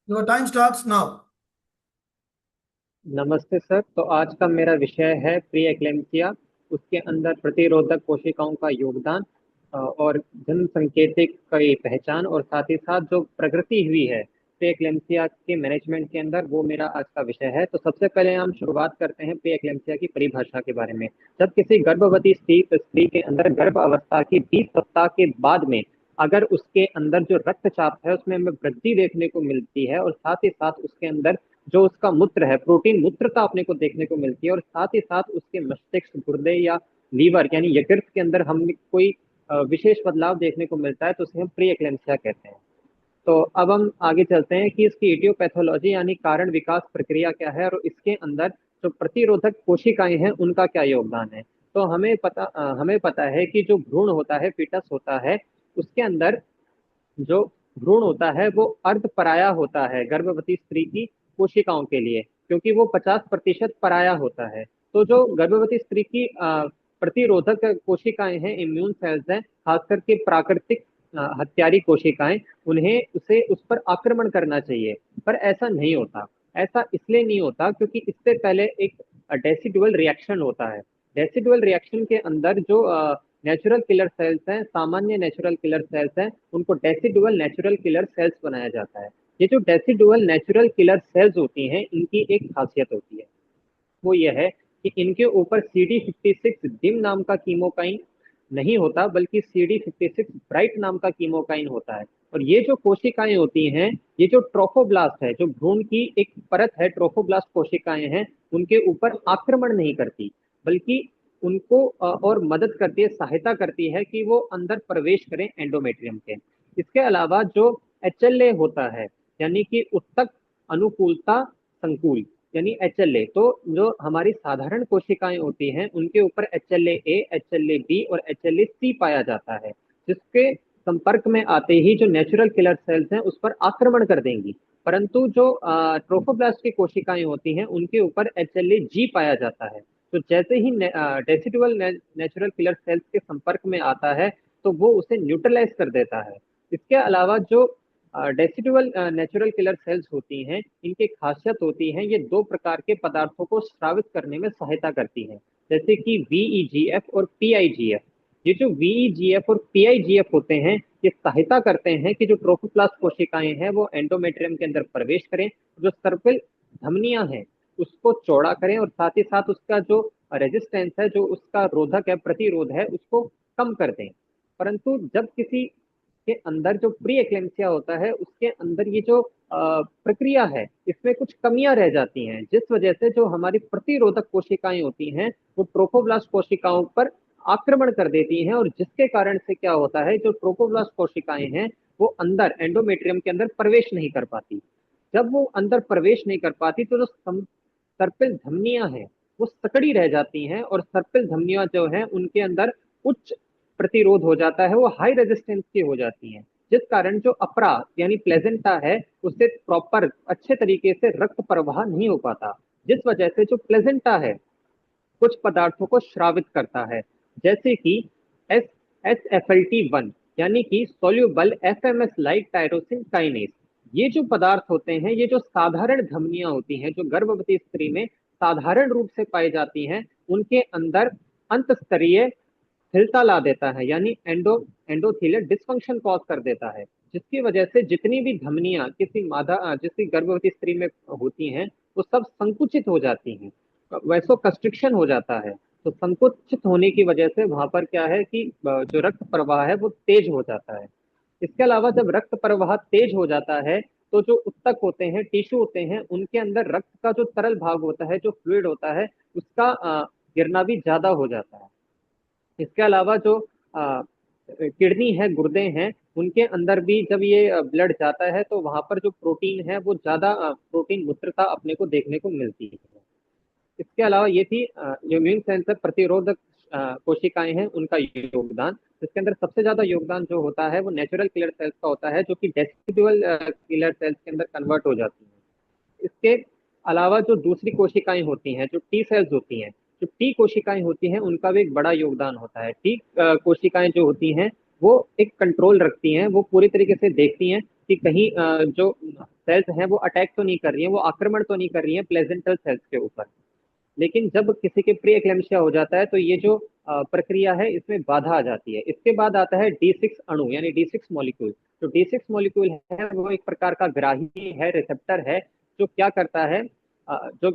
Your time starts now. नमस्ते sir. तो आज का मेरा विषय है प्री एक्लेम्सिया, उसके अंदर प्रतिरोधक कोशिकाओं का योगदान और जन्म संकेतक की पहचान, और साथ ही साथ जो प्रगति हुई है प्री एक्लेम्सिया के मैनेजमेंट के अंदर, वो मेरा आज का विषय है। तो सबसे पहले हम शुरुआत करते हैं प्री एक्लेम्सिया की परिभाषा के बारे में। जब किसी गर्भवती स्त्री के अंदर गर्भ अवस्था की 20 सप्ताह के बाद में अगर उसके अंदर जो रक्तचाप है उसमें हमें वृद्धि देखने को मिलती है, और साथ ही साथ उसके अंदर जो उसका मूत्र है, प्रोटीन मूत्रता अपने को देखने को मिलती है, और साथ ही साथ उसके मस्तिष्क, गुर्दे या लीवर यानी यकृत के अंदर हमें कोई विशेष बदलाव देखने को मिलता है, तो उसे हम प्री एक्लेम्सिया कहते हैं। तो अब हम आगे चलते हैं कि इसकी इटियोपैथोलॉजी यानी कारण विकास प्रक्रिया क्या है, और इसके अंदर जो प्रतिरोधक कोशिकाएं हैं उनका क्या योगदान है। तो हमें पता है कि जो भ्रूण होता है, फीटस होता है, उसके अंदर जो भ्रूण होता है वो अर्ध पराया होता है गर्भवती स्त्री की कोशिकाओं के लिए, क्योंकि वो 50% पराया होता है। तो जो गर्भवती स्त्री की प्रतिरोधक कोशिकाएं हैं, इम्यून सेल्स हैं, खास करके प्राकृतिक हत्यारी कोशिकाएं, उन्हें उसे उस पर आक्रमण करना चाहिए। पर ऐसा नहीं होता। ऐसा इसलिए नहीं होता क्योंकि इससे पहले एक डेसिडुअल रिएक्शन होता है। डेसिडुअल रिएक्शन के अंदर जो नेचुरल किलर सेल्स हैं, सामान्य नेचुरल किलर सेल्स हैं, उनको डेसिडुअल नेचुरल किलर सेल्स बनाया जाता है। ये जो डेसिडुअल नेचुरल किलर सेल्स होती हैं, इनकी एक खासियत होती है, वो ये है कि इनके ऊपर CD56 डिम नाम का कीमोकाइन नहीं होता, बल्कि CD56 ब्राइट नाम का कीमोकाइन होता है। और ये जो कोशिकाएं होती हैं, ये जो ट्रोफोब्लास्ट है, जो भ्रूण की एक परत है, ट्रोफोब्लास्ट कोशिकाएं हैं, उनके ऊपर आक्रमण नहीं करती, बल्कि उनको और मदद करती है, सहायता करती है कि वो अंदर प्रवेश करें एंडोमेट्रियम के। इसके अलावा जो HLA होता है, यानी कि उत्तक अनुकूलता संकुल, यानी HLA, तो जो हमारी साधारण कोशिकाएं होती हैं उनके ऊपर HLA-A, HLA-B और HLA-C पाया जाता है, जिसके संपर्क में आते ही जो नेचुरल किलर सेल्स हैं उस पर आक्रमण कर देंगी। परंतु जो ट्रोफोब्लास्ट की कोशिकाएं होती हैं उनके ऊपर HLA-G पाया जाता है। तो जैसे ही डेसिडुअल नेचुरल किलर सेल्स के संपर्क में आता है, तो वो उसे न्यूट्रलाइज कर देता है। इसके अलावा जो डेसिडुअल नेचुरल किलर सेल्स होती हैं, इनकी खासियत होती है ये दो प्रकार के पदार्थों को स्रावित करने में सहायता करती हैं, जैसे कि VEGF और PIGF। ये जो VEGF और PIGF होते हैं, ये सहायता करते हैं कि जो ट्रोफोप्लास्ट कोशिकाएं हैं वो एंडोमेट्रियम के अंदर प्रवेश करें, जो सर्पिल धमनियां हैं उसको चौड़ा करें, और साथ ही साथ उसका जो रेजिस्टेंस है, जो उसका रोधक है, प्रतिरोध है, उसको कम कर दें। परंतु जब किसी के अंदर जो प्री एक्लेम्सिया होता है, उसके अंदर ये जो प्रक्रिया है, इसमें कुछ कमियां रह जाती हैं, जिस वजह से जो हमारी प्रतिरोधक कोशिकाएं होती हैं वो ट्रोफोब्लास्ट कोशिकाओं पर आक्रमण कर देती हैं, और जिसके कारण से क्या होता है, जो ट्रोफोब्लास्ट कोशिकाएं हैं वो अंदर एंडोमेट्रियम के अंदर प्रवेश नहीं कर पाती। जब वो अंदर प्रवेश नहीं कर पाती तो जो सर्पिल धमनियां हैं वो सकड़ी रह जाती हैं, और सर्पिल धमनियां जो हैं उनके अंदर उच्च प्रतिरोध हो जाता है, वो हाई रेजिस्टेंस की हो जाती हैं, जिस कारण जो अपरा यानी प्लेजेंटा है उससे प्रॉपर अच्छे तरीके से रक्त प्रवाह नहीं हो पाता, जिस वजह से जो प्लेजेंटा है कुछ पदार्थों को स्रावित करता है, जैसे कि एस SFLT1, यानी कि soluble FMS light tyrosine kinase. ये जो पदार्थ होते हैं, ये जो साधारण धमनियां होती हैं जो गर्भवती स्त्री में साधारण रूप से पाई जाती हैं, उनके अंदर अंत स्तरीय स्थिरता ला देता है, यानी एंडोथीलियल डिस्फंक्शन कॉज कर देता है, जिसकी वजह से जितनी भी धमनियां किसी गर्भवती स्त्री में होती हैं वो सब संकुचित हो जाती हैं, वैसो कंस्ट्रिक्शन हो जाता है। तो संकुचित होने की वजह से वहां पर क्या है कि जो रक्त प्रवाह है वो तेज हो जाता है। इसके अलावा जब रक्त प्रवाह तेज हो जाता है, तो जो उत्तक होते हैं, टिश्यू होते हैं, उनके अंदर रक्त का जो तरल भाग होता है, जो फ्लूइड होता है, उसका गिरना भी ज्यादा हो जाता है। इसके अलावा जो किडनी है, गुर्दे हैं, उनके अंदर भी जब ये ब्लड जाता है तो वहां पर जो प्रोटीन है वो ज्यादा प्रोटीन मूत्रता अपने को देखने को मिलती है। इसके अलावा ये थी जो इम्यून सेंसर प्रतिरोधक कोशिकाएं हैं उनका योगदान। इसके अंदर सबसे ज्यादा योगदान जो होता है वो नेचुरल किलर सेल्स का होता है, जो कि डेसिडुअल किलर सेल्स के अंदर कन्वर्ट हो जाती है। इसके अलावा जो दूसरी कोशिकाएं होती हैं, जो टी सेल्स होती हैं, जो टी कोशिकाएं होती हैं, उनका भी एक बड़ा योगदान होता है। टी कोशिकाएं जो होती हैं वो एक कंट्रोल रखती हैं, वो पूरी तरीके से देखती हैं कि कहीं जो सेल्स हैं वो अटैक तो नहीं कर रही हैं, वो आक्रमण तो नहीं कर रही हैं प्लेजेंटल सेल्स के ऊपर। लेकिन जब किसी के प्री एक्लेम्पसिया हो जाता है तो ये जो प्रक्रिया है इसमें बाधा आ जाती है। इसके बाद आता है D6 अणु यानी D6 मॉलिक्यूल। तो D6 मॉलिक्यूल है वो एक प्रकार का ग्राही है, रिसेप्टर है, जो क्या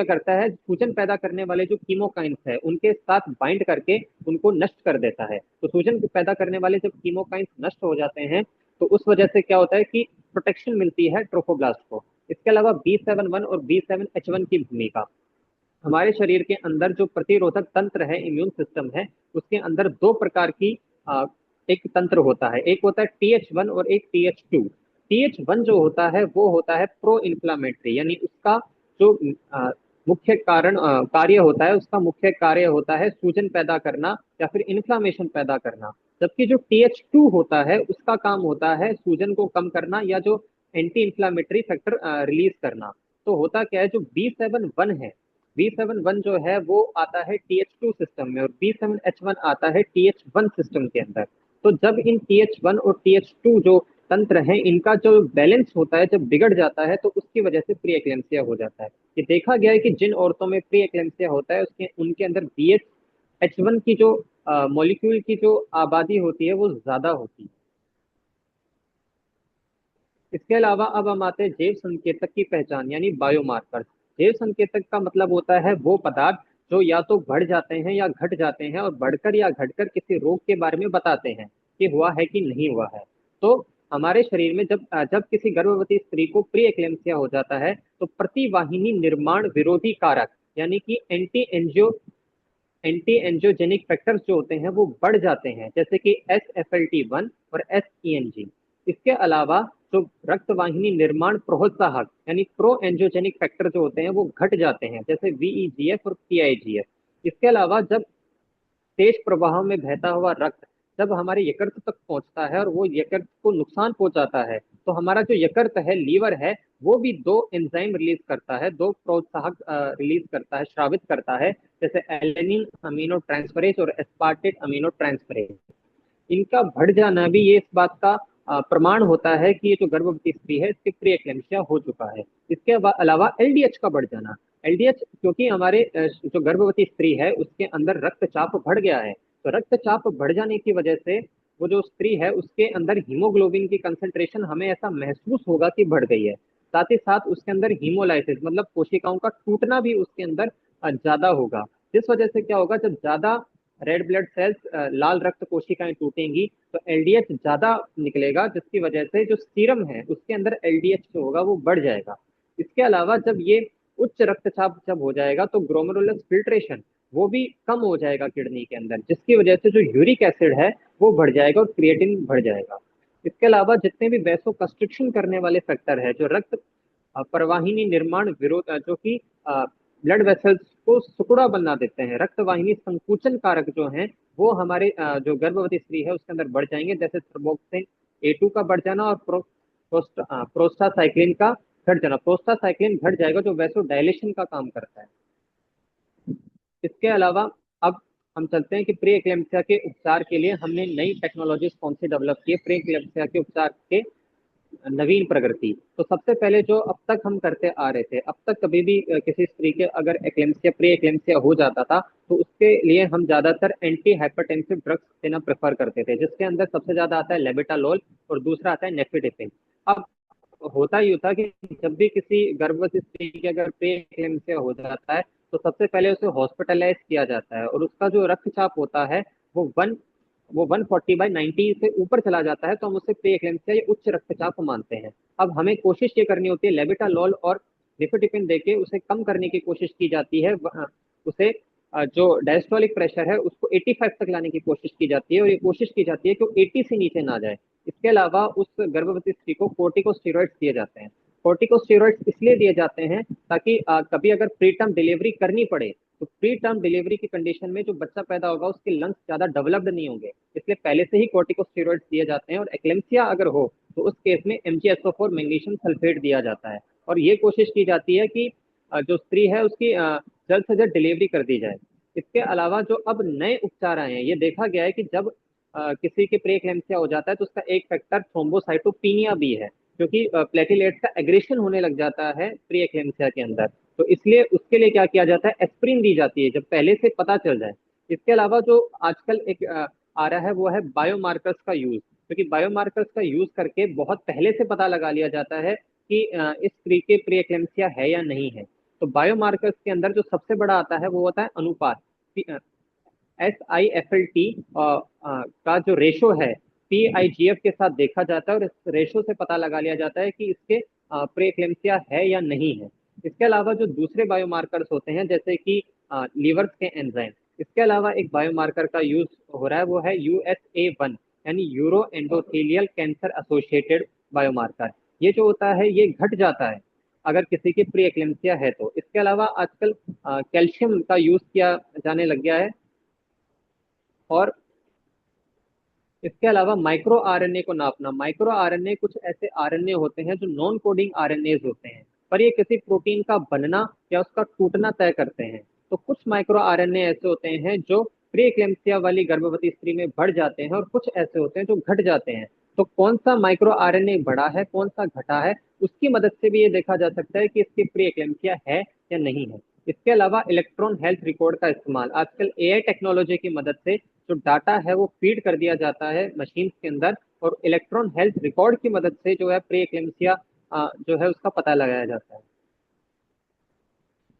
करता है, सूजन पैदा करने वाले जो कीमोकाइंस है उनके साथ बाइंड करके उनको नष्ट कर देता है। तो सूजन पैदा करने वाले जब कीमोकाइंस नष्ट हो जाते हैं तो उस वजह से क्या होता है कि प्रोटेक्शन मिलती है ट्रोफोब्लास्ट को। इसके अलावा B7-1 और B7H1 की भूमिका, हमारे शरीर के अंदर जो प्रतिरोधक तंत्र है, इम्यून सिस्टम है, उसके अंदर दो प्रकार की एक तंत्र होता है। एक होता है TH1 और एक TH2। TH1 जो होता है वो होता है प्रो इन्फ्लामेटरी, यानी उसका जो मुख्य कार्य होता है, उसका मुख्य कार्य होता है सूजन पैदा करना या फिर इन्फ्लामेशन पैदा करना। जबकि जो TH2 होता है उसका काम होता है सूजन को कम करना या जो एंटी इन्फ्लामेटरी फैक्टर रिलीज करना। तो होता क्या है, जो B7-1 है, B7-1 जो है वो आता है TH2 सिस्टम में और B7H1 आता है TH1 सिस्टम के अंदर। तो जब इन TH1 और TH2 जो तंत्र हैं इनका जो बैलेंस होता है जब बिगड़ जाता है तो उसकी वजह से प्री एक्लेम्पसिया हो जाता है। ये देखा गया है कि जिन औरतों में प्री एक्लेम्पसिया होता है उसके उनके अंदर BH1 की जो मॉलिक्यूल की जो आबादी होती है वो ज्यादा होती है। इसके अलावा अब हम आते हैं जैव संकेतक की पहचान यानी बायोमार्कर। जैव संकेतक का मतलब होता है वो पदार्थ जो या तो बढ़ जाते हैं या घट जाते हैं और बढ़कर या घटकर किसी रोग के बारे में बताते हैं कि हुआ है कि नहीं हुआ है। तो हमारे शरीर में जब जब किसी गर्भवती स्त्री को प्री एक्लेम्पसिया हो जाता है तो प्रतिवाहिनी निर्माण विरोधी कारक यानी कि एंटी एंजियोजेनिक फैक्टर्स जो होते हैं वो बढ़ जाते हैं, जैसे कि SFLT1 और SENG। इसके अलावा जो रक्त वाहिनी निर्माण प्रोत्साहक यानी प्रो एंजियोजेनिक फैक्टर जो होते हैं वो घट जाते हैं, जैसे VEGF और PIGF। इसके अलावा जब तेज प्रवाह में बहता हुआ रक्त जब हमारे यकृत तक पहुंचता है और वो यकृत को नुकसान पहुंचाता है तो हमारा जो यकृत है, लीवर है, वो भी दो एंजाइम रिलीज करता है, दो प्रोत्साहक रिलीज करता है, स्रावित करता है, जैसे एलेनिन अमीनो ट्रांसफरेज और एस्पार्टेट अमीनो ट्रांसफरेज। इनका बढ़ जाना भी ये इस बात का प्रमाण होता है कि ये जो गर्भवती स्त्री है इसके प्री एक्लेम्पसिया हो चुका है। इसके अलावा LDH का बढ़ जाना, LDH क्योंकि हमारे जो गर्भवती स्त्री है उसके अंदर रक्तचाप बढ़ गया है, तो रक्तचाप बढ़ जाने की वजह से वो जो स्त्री है उसके अंदर हीमोग्लोबिन की कंसंट्रेशन हमें ऐसा महसूस होगा कि बढ़ गई है। साथ ही साथ उसके अंदर हीमोलाइसिस मतलब कोशिकाओं का टूटना भी उसके अंदर ज्यादा होगा। जिस वजह से क्या होगा, जब ज्यादा रेड ब्लड सेल्स लाल रक्त कोशिकाएं टूटेंगी तो LDH ज्यादा निकलेगा, जिसकी वजह से जो सीरम है उसके अंदर LDH जो होगा वो बढ़ जाएगा। इसके अलावा जब ये उच्च रक्तचाप जब हो जाएगा तो ग्लोमेरुलस फिल्ट्रेशन वो भी कम हो जाएगा किडनी के अंदर, जिसकी वजह से जो यूरिक एसिड है वो बढ़ जाएगा और क्रिएटिन बढ़ जाएगा। इसके अलावा जितने भी वैसो कंस्ट्रिक्शन करने वाले फैक्टर है, जो रक्त प्रवाहिनी निर्माण विरोध जो कि ब्लड वेसल्स को सिकुड़ा बना देते हैं, रक्तवाहिनी संकुचन कारक जो हैं वो हमारे जो गर्भवती स्त्री है उसके अंदर बढ़ जाएंगे, जैसे थ्रोम्बोक्सिन A2 का बढ़ जाना और प्रोस्टासाइक्लिन का घट जाना। प्रोस्टासाइक्लिन घट जाएगा जो वैसो डायलेशन का काम करता है। इसके अलावा अब हम चलते हैं कि प्री एक्लेम्पसिया के उपचार के लिए हमने नई टेक्नोलॉजीज कौन सी डेवलप की है प्री एक्लेम्पसिया के उपचार के नवीन प्रगति। तो सबसे पहले जो अब तक हम करते आ रहे थे, अब तक कभी भी किसी स्त्री के अगर एक्लेम्पसिया प्री एक्लेम्पसिया हो जाता था तो उसके लिए हम ज्यादातर एंटी हाइपरटेंसिव ड्रग्स देना प्रेफर करते थे, जिसके अंदर सबसे ज्यादा आता है लेबेटालोल और दूसरा आता है नेफिडिपिन। अब होता ही होता कि जब भी किसी गर्भवती स्त्री के अगर प्री एक्लेम्पसिया हो जाता है तो सबसे पहले उसे हॉस्पिटलाइज किया जाता है और उसका जो रक्तचाप होता है वो 140/90 से ऊपर चला जाता है तो हम उससे प्री एक्लेम्पसिया या उच्च रक्तचाप मानते हैं। अब हमें कोशिश ये करनी होती है, लेबेटालोल और निफेटिपिन देके उसे कम करने की कोशिश की जाती है, उसे जो डायस्टोलिक प्रेशर है उसको 85 तक लाने की कोशिश की जाती है और ये कोशिश की जाती है कि वो 80 से नीचे ना जाए। इसके अलावा उस गर्भवती स्त्री को कोर्टिकोस्टेरॉइड्स दिए जाते हैं। कोर्टिकोस्टेरॉइड्स इसलिए दिए जाते हैं ताकि कभी अगर प्री टर्म डिलीवरी करनी पड़े तो प्री टर्म डिलीवरी की कंडीशन में जो बच्चा पैदा होगा उसके लंग्स ज्यादा डेवलप्ड नहीं होंगे, इसलिए पहले से ही कोर्टिकोस्टेरॉइड्स दिए जाते हैं। और एक्लेम्पसिया अगर हो तो उस केस में MgSO4 मैग्नीशियम सल्फेट दिया जाता है और ये कोशिश की जाती है कि जो स्त्री है उसकी जल्द से जल्द डिलीवरी कर दी जाए। इसके अलावा जो अब नए उपचार आए हैं, ये देखा गया है कि जब किसी के प्री एक्लेम्पसिया हो जाता है तो उसका एक फैक्टर थ्रोम्बोसाइटोपिनिया भी है। क्योंकि प्लेटिलेट्स का एग्रेशन होने लग जाता है प्री एक्लेम्सिया के अंदर। तो इसलिए उसके लिए क्या किया जाता है, एस्प्रिन दी जाती है जब पहले से पता चल जाए। इसके अलावा जो आजकल एक आ रहा है वो है बायोमार्कर्स का यूज, क्योंकि बायोमार्कर्स का यूज करके बहुत पहले से पता लगा लिया जाता है कि इस स्त्री के प्री एक्लेम्सिया है या नहीं है। तो बायोमार्कर्स के अंदर जो सबसे बड़ा आता है वो होता है अनुपात। SIFLT का जो रेशो है PIGF के साथ देखा जाता है, और इस रेशो से पता लगा लिया जाता है कि इसके प्रीएक्लेम्सिया है या नहीं है। इसके अलावा जो दूसरे बायोमार्कर्स होते हैं जैसे कि लीवर के एंजाइम, इसके अलावा एक बायोमार्कर का यूज हो रहा है वो है USA1, यानी euro endothelial cancer associated biomarker. ये जो होता है ये घट जाता है अगर किसी की प्री एक्लेम्सिया है तो। इसके अलावा आजकल कैल्शियम का यूज किया जाने लग गया है। और इसके अलावा माइक्रो आरएनए को नापना। माइक्रो आरएनए कुछ ऐसे आरएनए होते हैं जो नॉन कोडिंग आरएनए होते हैं, पर ये किसी प्रोटीन का बनना या उसका टूटना तय करते हैं। तो कुछ माइक्रो आरएनए ऐसे होते हैं जो प्री एक्लेम्सिया वाली गर्भवती स्त्री में बढ़ जाते हैं, और कुछ ऐसे होते हैं जो घट जाते हैं। तो कौन सा माइक्रो आरएनए बढ़ा है, कौन सा घटा है, उसकी मदद से भी ये देखा जा सकता है कि इसकी प्री एक्लेम्सिया है या नहीं है। इसके अलावा इलेक्ट्रॉन हेल्थ रिकॉर्ड का इस्तेमाल, आजकल AI टेक्नोलॉजी की मदद से जो डाटा है वो फीड कर दिया जाता है मशीन के अंदर, और इलेक्ट्रॉन हेल्थ रिकॉर्ड की मदद से जो है प्री एक्लेम्सिया जो है उसका पता लगाया जाता है।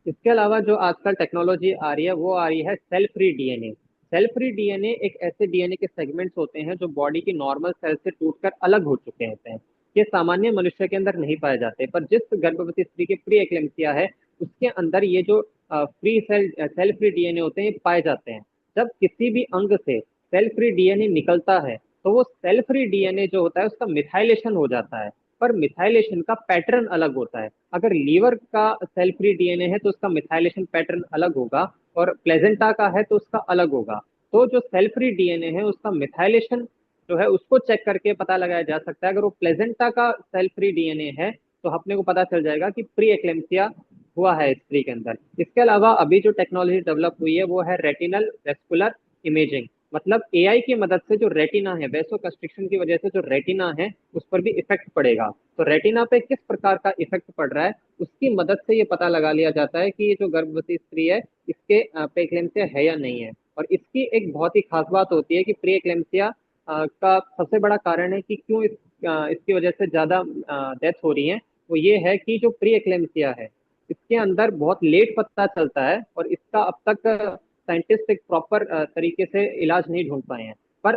इसके अलावा जो आजकल टेक्नोलॉजी आ रही है वो आ रही है cell free DNA. Cell free DNA एक ऐसे डीएनए के सेगमेंट्स होते हैं जो बॉडी की नॉर्मल सेल से टूटकर अलग हो चुके होते हैं। ये सामान्य मनुष्य के अंदर नहीं पाए जाते, पर जिस गर्भवती स्त्री की प्री एक्लेम्सिया है उसके अंदर ये जो फ्री सेल फ्री डीएनए होते हैं ये पाए जाते हैं। जब किसी भी अंग से सेल फ्री डीएनए निकलता है तो वो सेल फ्री डीएनए जो होता है उसका मिथाइलेशन हो जाता है, पर मिथाइलेशन का पैटर्न अलग होता है। अगर लीवर का सेल फ्री डीएनए है तो उसका मिथाइलेशन पैटर्न अलग होगा, और प्लेजेंटा का है तो उसका अलग होगा। तो जो सेल फ्री डीएनए है उसका मिथाइलेशन जो है उसको चेक करके पता लगाया जा सकता है। अगर वो प्लेजेंटा का सेल फ्री डीएनए है तो अपने को पता चल जाएगा कि प्री एक्लेम्सिया हुआ है स्त्री के अंदर। इसके अलावा अभी जो टेक्नोलॉजी डेवलप हुई है वो है रेटिनल वेस्कुलर इमेजिंग। मतलब AI की मदद से जो रेटिना है, वैसो कंस्ट्रिक्शन की वजह से जो रेटिना है उस पर भी इफेक्ट पड़ेगा। तो रेटिना पे किस प्रकार का इफेक्ट पड़ रहा है उसकी मदद से ये पता लगा लिया जाता है कि ये जो गर्भवती स्त्री है इसके प्रेक्लेम्सिया है या नहीं है। और इसकी एक बहुत ही खास बात होती है कि प्री एक्लेम्सिया का सबसे बड़ा कारण है कि क्यों इसकी वजह से ज्यादा डेथ हो रही है, वो ये है कि जो प्री एक्लेम्सिया है इसके अंदर बहुत लेट पता चलता है, और इसका अब तक साइंटिस्ट एक प्रॉपर तरीके से इलाज नहीं ढूंढ पाए हैं। पर